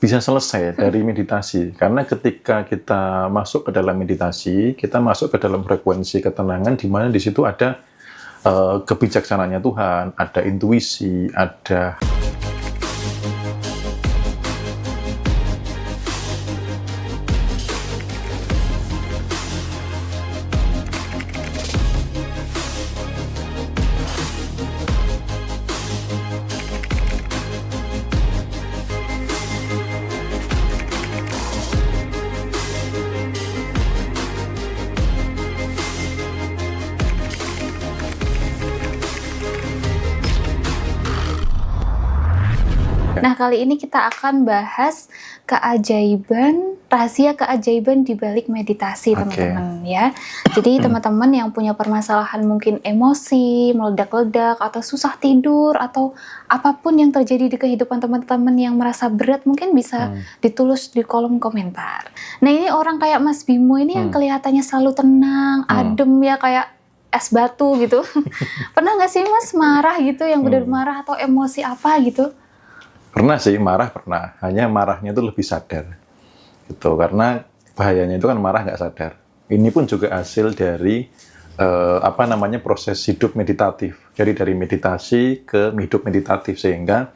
bisa selesai dari meditasi. Karena ketika kita masuk ke dalam meditasi, kita masuk ke dalam frekuensi ketenangan di mana di situ ada kebijaksanaannya Tuhan, ada intuisi, ada Nah, kali ini kita akan bahas rahasia keajaiban di balik meditasi, teman-teman, ya. Jadi, teman-teman yang punya permasalahan mungkin emosi, meledak-ledak, atau susah tidur, atau apapun yang terjadi di kehidupan teman-teman yang merasa berat, mungkin bisa ditulis di kolom komentar. Nah, ini orang kayak Mas Bimo ini yang kelihatannya selalu tenang, adem ya, kayak es batu gitu. Pernah nggak sih Mas marah gitu, yang benar marah atau emosi apa gitu? Pernah sih, marah pernah. Hanya marahnya itu lebih sadar. Gitu. Karena bahayanya itu kan marah nggak sadar. Ini pun juga hasil dari proses hidup meditatif. Jadi dari meditasi ke hidup meditatif. Sehingga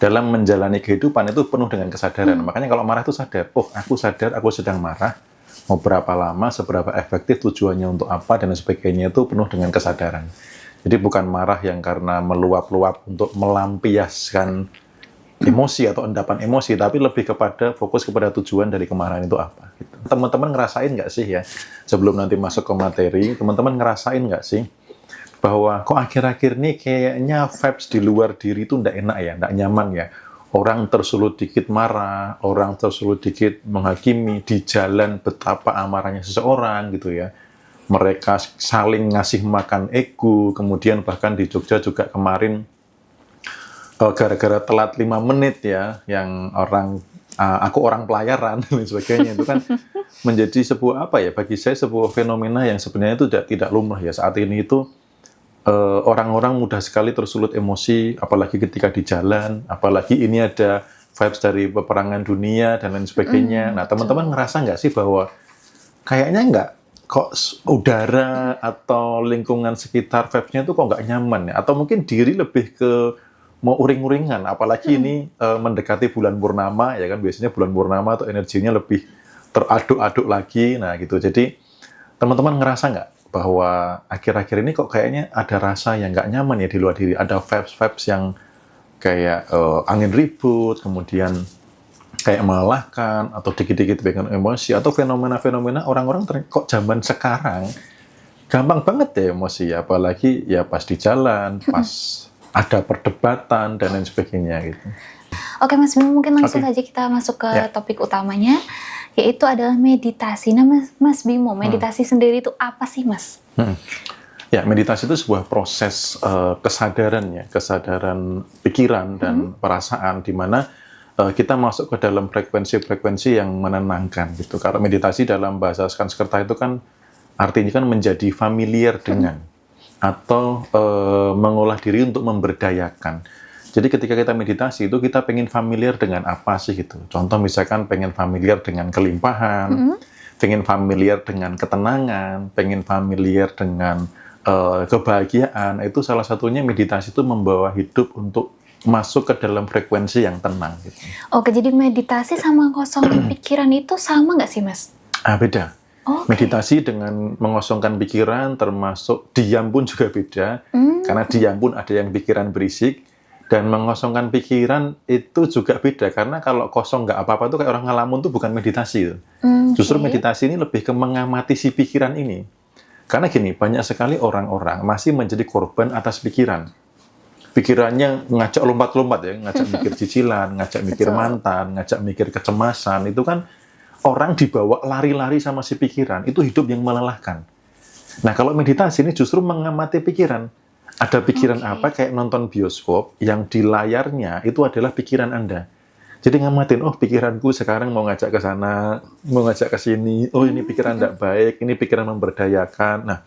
dalam menjalani kehidupan itu penuh dengan kesadaran. Makanya kalau marah itu sadar. Oh, aku sadar aku sedang marah. Mau berapa lama, seberapa efektif, tujuannya untuk apa, dan sebagainya itu penuh dengan kesadaran. Jadi bukan marah yang karena meluap-luap untuk melampiaskan emosi atau endapan emosi, tapi lebih kepada fokus kepada tujuan dari kemarahan itu apa. Gitu. Teman-teman ngerasain nggak sih ya, sebelum nanti masuk ke materi, teman-teman ngerasain nggak sih bahwa kok akhir-akhir ini kayaknya vibes di luar diri itu nggak enak ya, nggak nyaman ya. Orang tersulut dikit marah, orang tersulut dikit menghakimi, di jalan betapa amarahnya seseorang gitu ya. Mereka saling ngasih makan ego, kemudian bahkan di Jogja juga kemarin gara-gara telat 5 menit ya, yang aku orang pelayaran dan sebagainya, itu kan menjadi sebuah bagi saya sebuah fenomena yang sebenarnya itu tidak lumrah ya saat ini. Itu orang-orang mudah sekali tersulut emosi, apalagi ketika di jalan, apalagi ini ada vibes dari peperangan dunia dan lain sebagainya. Nah, teman-teman ngerasa nggak sih bahwa kayaknya nggak, kok udara atau lingkungan sekitar vibes-nya itu kok nggak nyaman ya, atau mungkin diri lebih ke mau uring-uringan, apalagi ini mendekati bulan purnama ya kan, biasanya bulan purnama atau energinya lebih teraduk-aduk lagi. Nah gitu, jadi teman-teman ngerasa nggak bahwa akhir-akhir ini kok kayaknya ada rasa yang nggak nyaman ya di luar diri, ada vibes yang kayak angin ribut, kemudian kayak melelahkan, atau dikit-dikit bikin emosi, atau fenomena-fenomena orang-orang kok zaman sekarang gampang banget ya emosi ya, apalagi ya pas di jalan, pas ada perdebatan dan lain sebagainya gitu. Oke Mas Bimo, mungkin langsung saja kita masuk ke topik utamanya, yaitu adalah meditasi. Nah Mas Bimo, meditasi sendiri itu apa sih Mas? Ya, meditasi itu sebuah proses kesadaran ya, kesadaran pikiran dan perasaan, di mana kita masuk ke dalam frekuensi-frekuensi yang menenangkan gitu. Karena meditasi dalam bahasa Sanskerta itu kan artinya kan menjadi familiar dengan, atau mengolah diri untuk memberdayakan. Jadi ketika kita meditasi itu kita pengen familiar dengan apa sih gitu. Contoh misalkan pengen familiar dengan kelimpahan, pengen familiar dengan ketenangan, pengen familiar dengan kebahagiaan. Itu salah satunya meditasi itu membawa hidup untuk masuk ke dalam frekuensi yang tenang gitu. Oke, jadi meditasi sama kosong pikiran itu sama nggak sih Mas? Beda. Meditasi dengan mengosongkan pikiran, termasuk diam pun juga beda. Karena diam pun ada yang pikiran berisik, dan mengosongkan pikiran itu juga beda. Karena kalau kosong nggak apa-apa tuh kayak orang ngelamun tuh bukan meditasi. Justru meditasi ini lebih ke mengamati si pikiran ini. Karena gini, banyak sekali orang-orang masih menjadi korban atas pikiran. Pikirannya ngajak lompat-lompat ya, ngajak mikir cicilan, ngajak mikir mantan, ngajak mikir kecemasan. Itu kan orang dibawa lari-lari sama si pikiran, itu hidup yang melelahkan. Nah, kalau meditasi ini justru mengamati pikiran. Ada pikiran apa, kayak nonton bioskop, yang di layarnya itu adalah pikiran Anda. Jadi ngamatin, oh pikiranku sekarang mau ngajak ke sana, mau ngajak ke sini, oh ini pikiran tidak baik, ini pikiran memberdayakan. Nah,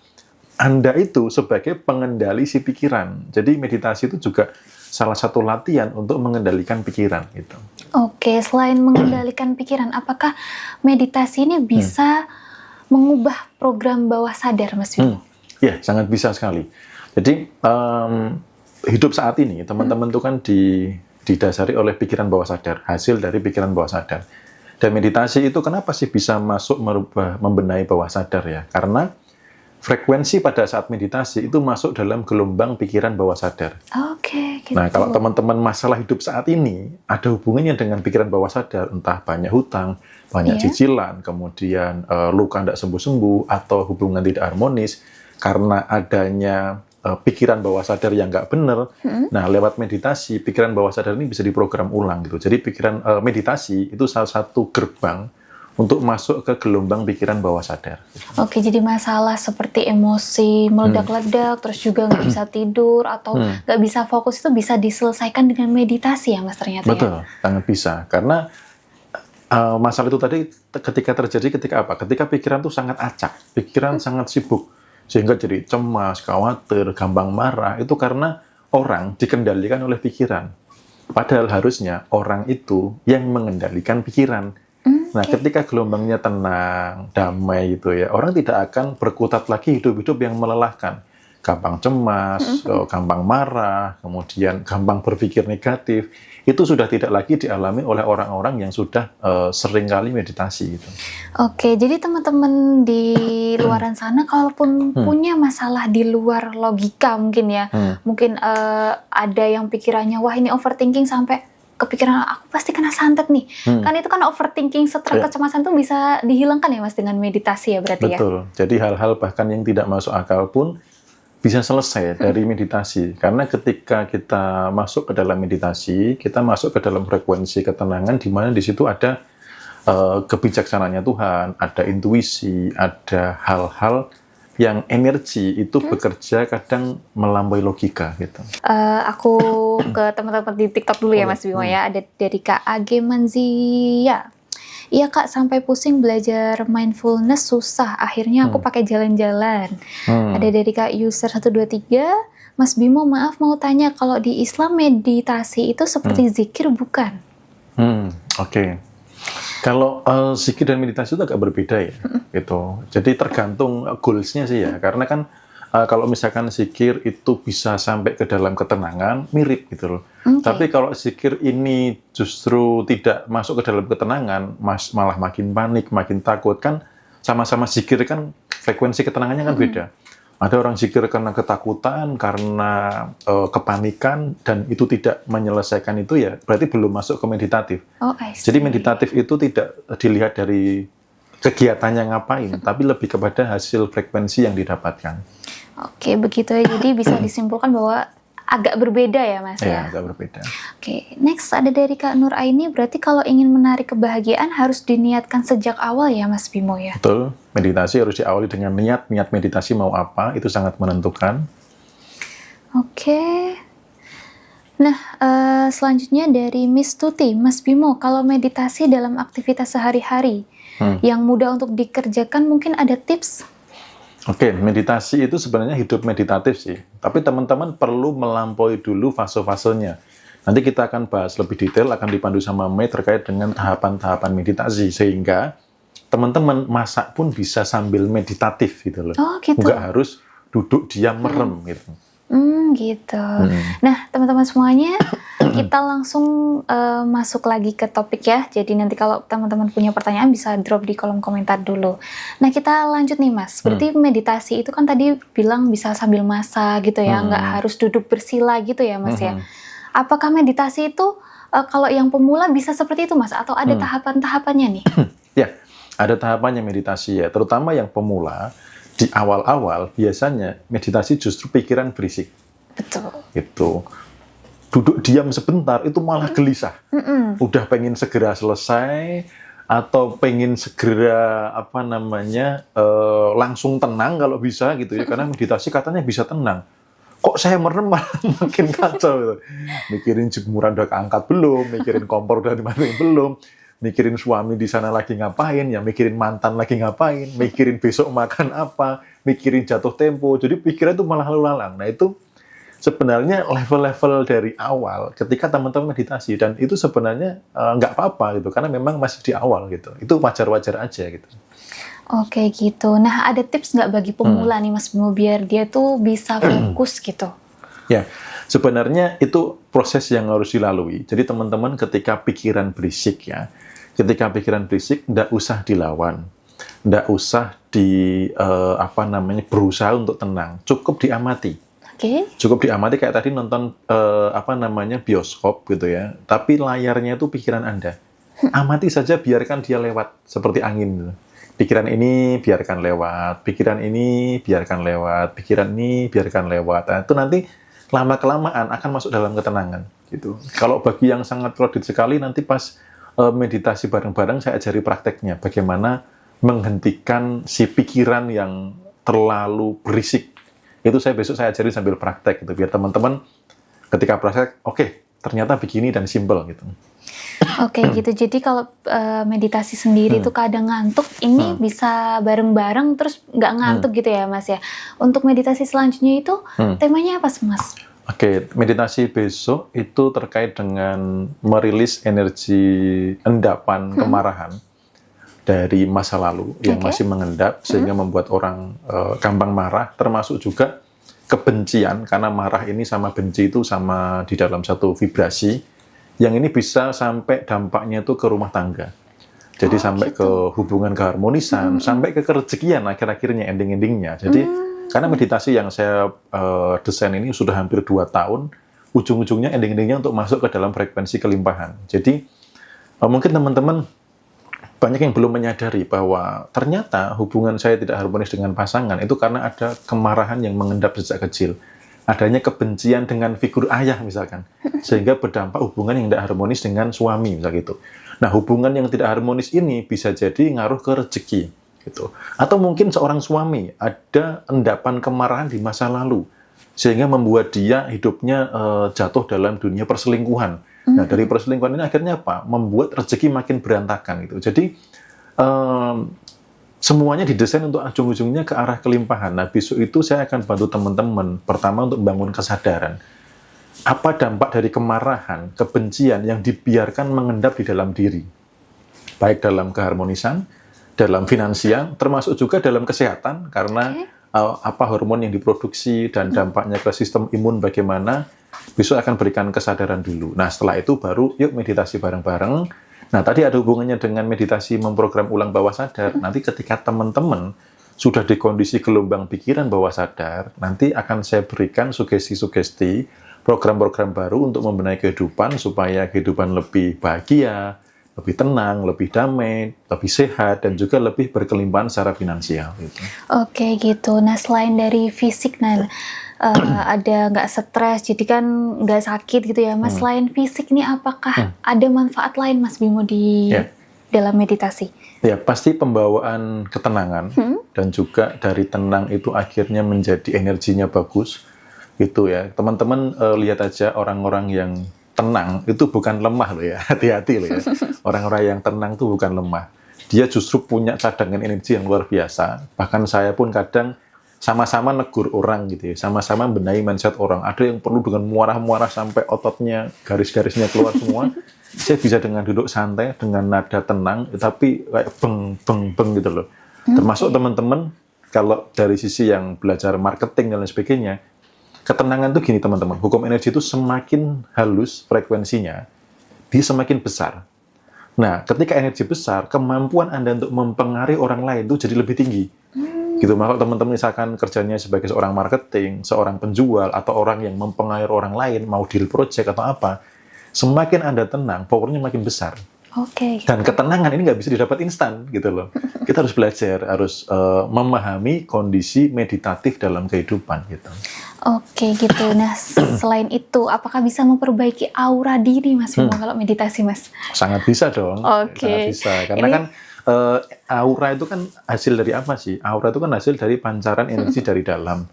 Anda itu sebagai pengendali si pikiran. Jadi meditasi itu juga salah satu latihan untuk mengendalikan pikiran gitu. Oke, selain mengendalikan pikiran, apakah meditasi ini bisa mengubah program bawah sadar, Mas Bimo? Ya, sangat bisa sekali. Jadi hidup saat ini teman-teman itu kan didasari oleh pikiran bawah sadar, hasil dari pikiran bawah sadar. Dan meditasi itu kenapa sih bisa masuk membenahi bawah sadar ya? Karena frekuensi pada saat meditasi itu masuk dalam gelombang pikiran bawah sadar. Oke, gitu. Nah, kalau teman-teman masalah hidup saat ini ada hubungannya dengan pikiran bawah sadar, entah banyak hutang, banyak cicilan, kemudian luka tidak sembuh-sembuh, atau hubungan tidak harmonis, karena adanya pikiran bawah sadar yang nggak benar. Nah, lewat meditasi, pikiran bawah sadar ini bisa diprogram ulang gitu. Jadi meditasi itu salah satu gerbang untuk masuk ke gelombang pikiran bawah sadar. Oke, jadi masalah seperti emosi meledak-ledak, terus juga nggak bisa tidur atau nggak bisa fokus itu bisa diselesaikan dengan meditasi ya, Mas, ternyata. Betul, sangat bisa. Karena masalah itu tadi ketika terjadi ketika apa? Ketika pikiran tuh sangat acak, pikiran sangat sibuk, sehingga jadi cemas, khawatir, gampang marah. Itu karena orang dikendalikan oleh pikiran. Padahal harusnya orang itu yang mengendalikan pikiran. Nah, ketika gelombangnya tenang, damai gitu ya, orang tidak akan berkutat lagi hidup-hidup yang melelahkan. Gampang cemas, gampang marah, kemudian gampang berpikir negatif. Itu sudah tidak lagi dialami oleh orang-orang yang sudah sering kali meditasi gitu. Oke, jadi teman-teman di luaran sana kalaupun punya masalah di luar logika mungkin ya, mungkin ada yang pikirannya, wah ini overthinking sampai kepikiran aku pasti kena santet nih. Kan itu kan overthinking, stres, kecemasan tuh bisa dihilangkan ya, Mas, dengan meditasi ya berarti. Betul. Jadi hal-hal bahkan yang tidak masuk akal pun bisa selesai dari meditasi. Karena ketika kita masuk ke dalam meditasi, kita masuk ke dalam frekuensi ketenangan di mana di situ ada kebijaksanaannya Tuhan, ada intuisi, ada hal-hal yang energi itu bekerja kadang melampaui logika gitu. Aku ke teman-teman di TikTok dulu ya, Mas Bimo ya. Ada dari Kak Age Manzia. Iya Kak, sampai pusing belajar mindfulness susah. Akhirnya aku pakai jalan-jalan. Ada dari Kak User 123. Mas Bimo, maaf mau tanya, kalau di Islam meditasi itu seperti zikir bukan? Oke. Kalau zikir dan meditasi itu agak berbeda ya, gitu. Jadi tergantung goals-nya sih ya, karena kan kalau misalkan zikir itu bisa sampai ke dalam ketenangan, mirip gitu loh. Tapi kalau zikir ini justru tidak masuk ke dalam ketenangan, malah makin panik, makin takut, kan sama-sama zikir kan frekuensi ketenangannya kan beda. Ada orang zikir karena ketakutan, karena kepanikan, dan itu tidak menyelesaikan itu ya, berarti belum masuk ke meditatif. Jadi meditatif itu tidak dilihat dari kegiatannya ngapain, tapi lebih kepada hasil frekuensi yang didapatkan. Oke, begitu ya. Jadi bisa disimpulkan bahwa agak berbeda ya, Mas ya? Agak berbeda. Oke, next ada dari Kak Nur Aini, berarti kalau ingin menarik kebahagiaan harus diniatkan sejak awal ya, Mas Bimo ya? Betul, meditasi harus diawali dengan niat meditasi mau apa, itu sangat menentukan. Oke. Nah, selanjutnya dari Miss Tuti, Mas Bimo, kalau meditasi dalam aktivitas sehari-hari yang mudah untuk dikerjakan, mungkin ada tips? Oke, meditasi itu sebenarnya hidup meditatif sih. Tapi teman-teman perlu melampaui dulu fase-fasenya. Nanti kita akan bahas lebih detail, akan dipandu sama Mei terkait dengan tahapan-tahapan meditasi. Sehingga teman-teman masak pun bisa sambil meditatif gitu loh. Oh gitu. Nggak harus duduk diam merem gitu. Gitu. Nah, teman-teman semuanya, kita langsung masuk lagi ke topik ya. Jadi nanti kalau teman-teman punya pertanyaan bisa drop di kolom komentar dulu. Nah, kita lanjut nih, Mas. Berarti meditasi itu kan tadi bilang bisa sambil masak gitu ya, nggak harus duduk bersila gitu ya, Mas ya. Apakah meditasi itu kalau yang pemula bisa seperti itu, Mas? Atau ada tahapan-tahapannya nih? Ya, ada tahapannya meditasi ya. Terutama yang pemula, di awal-awal biasanya meditasi justru pikiran berisik. Betul. Gitu. Duduk diam sebentar itu malah gelisah. Udah pengen segera selesai atau pengen segera langsung tenang kalau bisa gitu ya. Karena meditasi katanya bisa tenang. Kok saya merem malah makin kacau gitu. Mikirin jemuran udah keangkat belum, mikirin kompor udah dimatiin belum. Mikirin suami di sana lagi ngapain, ya mikirin mantan lagi ngapain, mikirin besok makan apa, mikirin jatuh tempo. Jadi pikiran itu malah lalu lalang. Nah itu sebenarnya level-level dari awal ketika teman-teman meditasi, dan itu sebenarnya nggak apa-apa gitu, karena memang masih di awal gitu. Itu wajar-wajar aja gitu. Oke gitu. Nah, ada tips nggak bagi pemula nih Mas Bimo biar dia tuh bisa fokus gitu? Ya, sebenarnya itu proses yang harus dilalui. Jadi teman-teman ketika pikiran berisik ya, ketika pikiran berisik, nggak usah dilawan, nggak usah berusaha untuk tenang, cukup diamati. Cukup diamati kayak tadi nonton bioskop gitu ya, tapi layarnya itu pikiran Anda. Amati saja, biarkan dia lewat seperti angin gitu. Pikiran ini biarkan lewat, pikiran ini biarkan lewat, pikiran ini biarkan lewat. Nah, itu nanti lama-kelamaan akan masuk dalam ketenangan gitu. Kalau bagi yang sangat kredit sekali, nanti pas meditasi bareng-bareng saya ajari prakteknya bagaimana menghentikan si pikiran yang terlalu berisik. Itu besok saya ajari sambil praktek gitu, biar teman-teman ketika praktek, oke, ternyata begini dan simple gitu. Oke gitu. Jadi kalau meditasi sendiri tuh kadang ngantuk, ini bisa bareng-bareng terus nggak ngantuk gitu ya Mas ya. Untuk meditasi selanjutnya itu temanya apa sih Mas? Oke, meditasi besok itu terkait dengan merilis energi endapan kemarahan dari masa lalu yang masih mengendap sehingga membuat orang gampang marah, termasuk juga kebencian, karena marah ini sama benci itu sama di dalam satu vibrasi. Yang ini bisa sampai dampaknya itu ke rumah tangga. Jadi sampai ke hubungan keharmonisan, sampai ke kerezekian akhir-akhirnya, ending-endingnya. Jadi karena meditasi yang saya desain ini sudah hampir 2 tahun, ujung-ujungnya ending-endingnya untuk masuk ke dalam frekuensi kelimpahan. Jadi mungkin teman-teman banyak yang belum menyadari bahwa ternyata hubungan saya tidak harmonis dengan pasangan itu karena ada kemarahan yang mengendap sejak kecil. Adanya kebencian dengan figur ayah misalkan, sehingga berdampak hubungan yang tidak harmonis dengan suami misal gitu. Nah, hubungan yang tidak harmonis ini bisa jadi ngaruh ke rezeki gitu. Atau mungkin seorang suami ada endapan kemarahan di masa lalu sehingga membuat dia hidupnya jatuh dalam dunia perselingkuhan. Nah, dari perselingkuhan ini akhirnya apa? Membuat rezeki makin berantakan gitu. Jadi semuanya didesain untuk ujung-ujungnya ke arah kelimpahan. Nah, besok itu saya akan bantu teman-teman pertama untuk membangun kesadaran. Apa dampak dari kemarahan, kebencian yang dibiarkan mengendap di dalam diri? Baik dalam keharmonisan, dalam finansial, termasuk juga dalam kesehatan, karena apa hormon yang diproduksi dan dampaknya ke sistem imun bagaimana, besok akan berikan kesadaran dulu. Nah, setelah itu baru yuk meditasi bareng-bareng. Nah, tadi ada hubungannya dengan meditasi memprogram ulang bawah sadar. Nanti ketika teman-teman sudah di kondisi gelombang pikiran bawah sadar, nanti akan saya berikan sugesti-sugesti, program-program baru untuk membenahi kehidupan supaya kehidupan lebih bahagia, lebih tenang, lebih damai, lebih sehat, dan juga lebih berkelimpahan secara finansial. Gitu. Oke gitu. Nah, selain dari fisik, ada nggak stres, jadi kan nggak sakit gitu ya Mas. Selain fisik nih, apakah ada manfaat lain Mas Bimo di dalam meditasi? Ya, pasti pembawaan ketenangan dan juga dari tenang itu akhirnya menjadi energinya bagus gitu ya. Teman-teman lihat aja orang-orang yang tenang itu bukan lemah loh ya, hati-hati loh ya. Orang-orang yang tenang itu bukan lemah, dia justru punya cadangan energi yang luar biasa. Bahkan saya pun kadang sama-sama negur orang gitu ya, sama-sama benahi mindset orang. Ada yang perlu dengan muarah-muarah sampai ototnya, garis-garisnya keluar semua. Saya bisa dengan duduk santai, dengan nada tenang, tapi kayak beng gitu loh. Termasuk teman-teman, kalau dari sisi yang belajar marketing dan lain sebagainya, ketenangan itu gini teman-teman, hukum energi itu semakin halus frekuensinya, dia semakin besar. Nah, ketika energi besar, kemampuan Anda untuk mempengaruhi orang lain itu jadi lebih tinggi. Gitu, maka teman-teman misalkan kerjanya sebagai seorang marketing, seorang penjual, atau orang yang mempengaruhi orang lain, mau deal project atau apa, semakin Anda tenang, powernya makin besar. Dan ketenangan ini nggak bisa didapat instan, gitu loh. Kita harus belajar, harus memahami kondisi meditatif dalam kehidupan, gitu. Oke, gitu. Nah, selain itu, apakah bisa memperbaiki aura diri, Mas Bimo, kalau meditasi, Mas? Sangat bisa dong. Sangat bisa, karena kan aura itu kan hasil dari apa sih? Aura itu kan hasil dari pancaran energi dari dalam.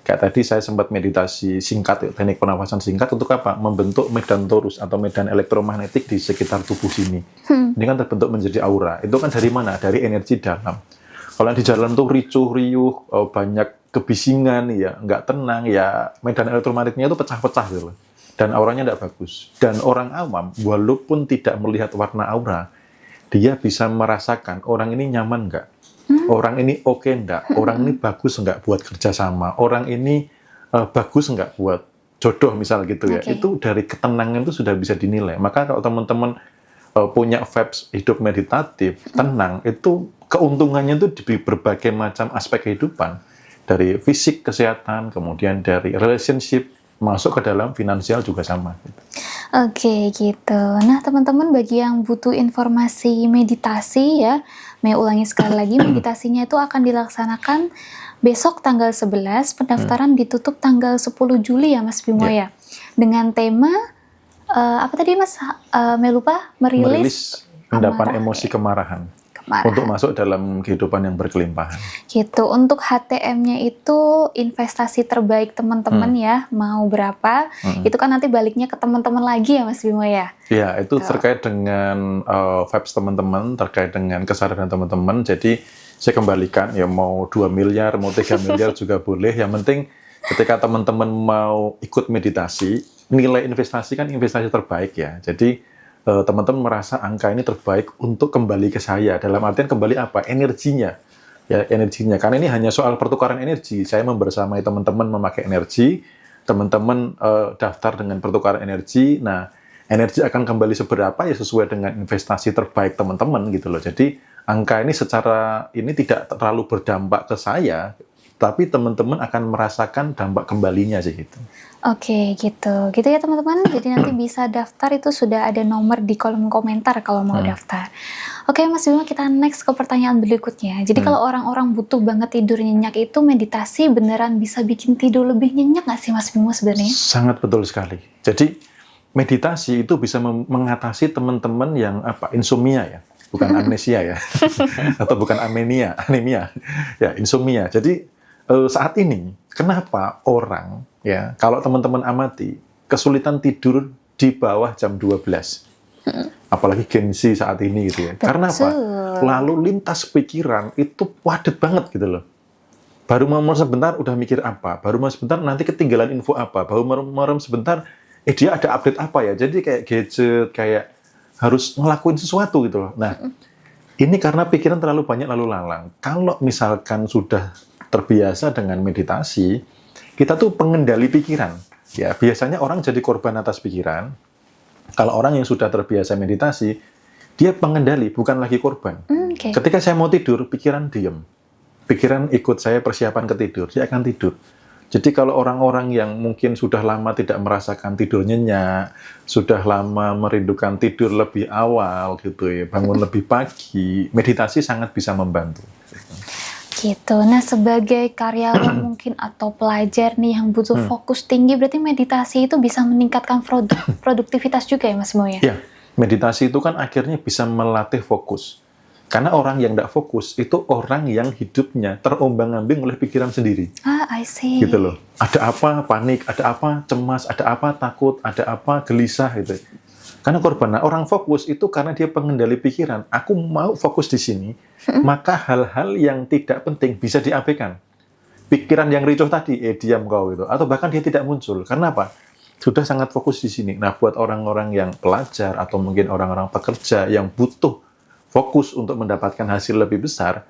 Kayak tadi saya sempat meditasi singkat, teknik pernafasan singkat untuk apa? Membentuk medan torus atau medan elektromagnetik di sekitar tubuh sini. Ini kan terbentuk menjadi aura. Itu kan dari mana? Dari energi dalam. Kalau yang di dalam tuh ricuh, riuh, banyak kebisingan, ya nggak tenang, ya medan elektromagnetiknya itu pecah-pecah gitu loh. Dan auranya tidak bagus. Dan orang awam, walaupun tidak melihat warna aura, dia bisa merasakan orang ini nyaman nggak, orang ini oke nggak, orang ini bagus nggak buat kerjasama, orang ini bagus nggak buat jodoh misal gitu ya. Itu dari ketenangan itu sudah bisa dinilai. Maka kalau teman-teman punya vibes hidup meditatif, tenang, itu keuntungannya itu di berbagai macam aspek kehidupan. Dari fisik, kesehatan, kemudian dari relationship, masuk ke dalam finansial juga sama. Oke, gitu. Nah, teman-teman bagi yang butuh informasi meditasi ya, Maya ulangi sekali lagi, meditasinya itu akan dilaksanakan besok tanggal 11, pendaftaran ditutup tanggal 10 Juli ya Mas Bimo ya. Dengan tema, apa tadi Mas, Maya lupa, merilis endapan emosi kemarahan. Untuk masuk dalam kehidupan yang berkelimpahan. Gitu. Untuk HTM-nya itu investasi terbaik teman-teman ya, mau berapa? Itu kan nanti baliknya ke teman-teman lagi ya Mas Bimo ya? Iya, itu terkait dengan vibes teman-teman, terkait dengan kesadaran teman-teman. Jadi saya kembalikan, ya mau 2 miliar, mau 3 miliar juga boleh. Yang penting ketika teman-teman mau ikut meditasi, nilai investasi kan investasi terbaik ya. Jadi teman-teman merasa angka ini terbaik untuk kembali ke saya. Dalam artian kembali apa? Energinya. Ya, energinya. Karena ini hanya soal pertukaran energi. Saya membersamai teman-teman memakai energi, teman-teman daftar dengan pertukaran energi. Nah, energi akan kembali seberapa ya sesuai dengan investasi terbaik teman-teman gitu loh. Jadi, angka ini secara ini tidak terlalu berdampak ke saya, tapi teman-teman akan merasakan dampak kembalinya sih gitu. Oke, gitu. Gitu ya teman-teman. Jadi nanti bisa daftar, itu sudah ada nomor di kolom komentar kalau mau daftar. Oke Mas Bimo, kita next ke pertanyaan berikutnya. Jadi kalau orang-orang butuh banget tidur nyenyak, itu meditasi beneran bisa bikin tidur lebih nyenyak nggak sih Mas Bimo sebenarnya? Sangat betul sekali. Jadi meditasi itu bisa mengatasi teman-teman yang insomnia ya. Bukan amnesia ya. Atau bukan anemia. Ya, insomnia. Jadi saat ini kenapa orang ya, kalau teman-teman amati, kesulitan tidur di bawah jam 12. Apalagi Gen Z saat ini gitu ya. Karena apa? Lalu lintas pikiran itu padat banget gitu loh. Baru mau sebentar udah mikir apa, baru mau sebentar nanti ketinggalan info apa, baru mau sebentar dia ada update apa ya. Jadi kayak gadget, kayak harus ngelakuin sesuatu gitu loh. Nah, ini karena pikiran terlalu banyak lalu lalang. Kalau misalkan sudah terbiasa dengan meditasi, kita tuh pengendali pikiran. Ya, biasanya orang jadi korban atas pikiran. Kalau orang yang sudah terbiasa meditasi, dia pengendali, bukan lagi korban. Ketika saya mau tidur, pikiran diam. Pikiran ikut saya persiapan ke tidur, dia akan tidur. Jadi kalau orang-orang yang mungkin sudah lama tidak merasakan tidur nyenyak, sudah lama merindukan tidur lebih awal gitu ya, bangun lebih pagi, meditasi sangat bisa membantu. Gitu. Nah, sebagai karyawan mungkin atau pelajar nih yang butuh fokus tinggi, berarti meditasi itu bisa meningkatkan produktivitas juga ya Mas Bimo ya? Iya, meditasi itu kan akhirnya bisa melatih fokus. Karena orang yang tidak fokus itu orang yang hidupnya terombang-ambing oleh pikiran sendiri. I see. Gitu loh. Ada apa panik, ada apa cemas, ada apa takut, ada apa gelisah gitu. Karena korban, orang fokus itu karena dia pengendali pikiran. Aku mau fokus di sini, maka hal-hal yang tidak penting bisa diabaikan. Pikiran yang ricuh tadi, diam kau gitu. Atau bahkan dia tidak muncul. Karena apa? Sudah sangat fokus di sini. Nah, buat orang-orang yang pelajar atau mungkin orang-orang pekerja yang butuh fokus untuk mendapatkan hasil lebih besar,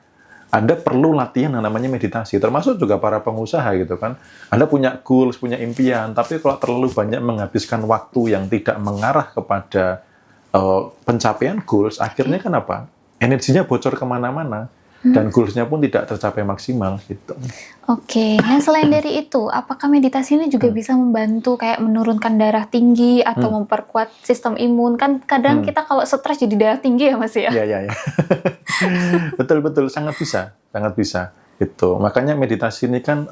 Anda perlu latihan yang namanya meditasi, termasuk juga para pengusaha gitu kan. Anda punya goals, punya impian, tapi kalau terlalu banyak menghabiskan waktu yang tidak mengarah kepada pencapaian goals, akhirnya kan apa? Energinya bocor kemana-mana, dan goals-nya pun tidak tercapai maksimal gitu. Oke, nah selain dari itu, apakah meditasi ini juga bisa membantu kayak menurunkan darah tinggi atau memperkuat sistem imun? Kan kadang kita kalau stres jadi darah tinggi ya Mas ya? Iya. Betul, sangat bisa. Gitu. Makanya meditasi ini kan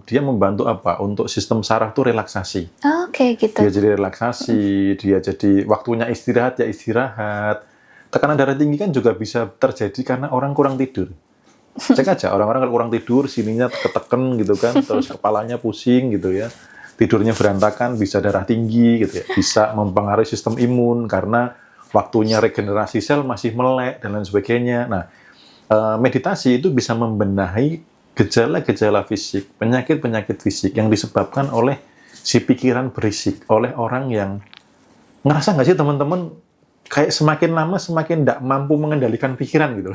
dia membantu apa? Untuk sistem saraf tuh relaksasi. Oke, gitu. Dia jadi relaksasi, dia jadi waktunya istirahat ya istirahat. Tekanan darah tinggi kan juga bisa terjadi karena orang kurang tidur. Cek aja, orang-orang kalau kurang tidur, sininya keteken gitu kan, terus kepalanya pusing gitu ya. Tidurnya berantakan, bisa darah tinggi gitu ya. Bisa mempengaruhi sistem imun karena waktunya regenerasi sel masih melek dan lain sebagainya. Nah, meditasi itu bisa membenahi gejala-gejala fisik, penyakit-penyakit fisik yang disebabkan oleh si pikiran berisik, oleh orang yang ngerasa nggak sih teman-teman kayak semakin lama semakin tidak mampu mengendalikan pikiran gitu.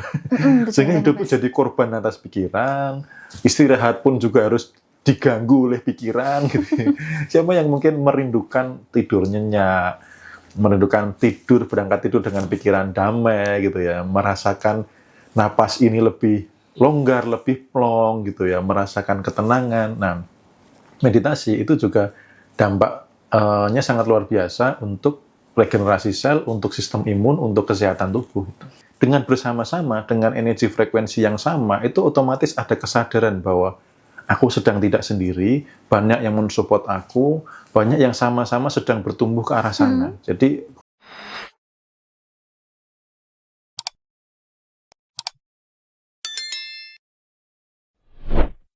Sehingga hidup jadi korban atas pikiran, istirahat pun juga harus diganggu oleh pikiran gitu. Siapa yang mungkin merindukan tidur nyenyak, merindukan berangkat tidur dengan pikiran damai gitu ya, merasakan napas ini lebih longgar, lebih plong gitu ya, merasakan ketenangan. Nah, meditasi itu juga dampaknya sangat luar biasa untuk regenerasi sel, untuk sistem imun, untuk kesehatan tubuh. Dengan bersama-sama, dengan energi frekuensi yang sama, itu otomatis ada kesadaran bahwa aku sedang tidak sendiri, banyak yang mensupport aku, banyak yang sama-sama sedang bertumbuh ke arah sana. Jadi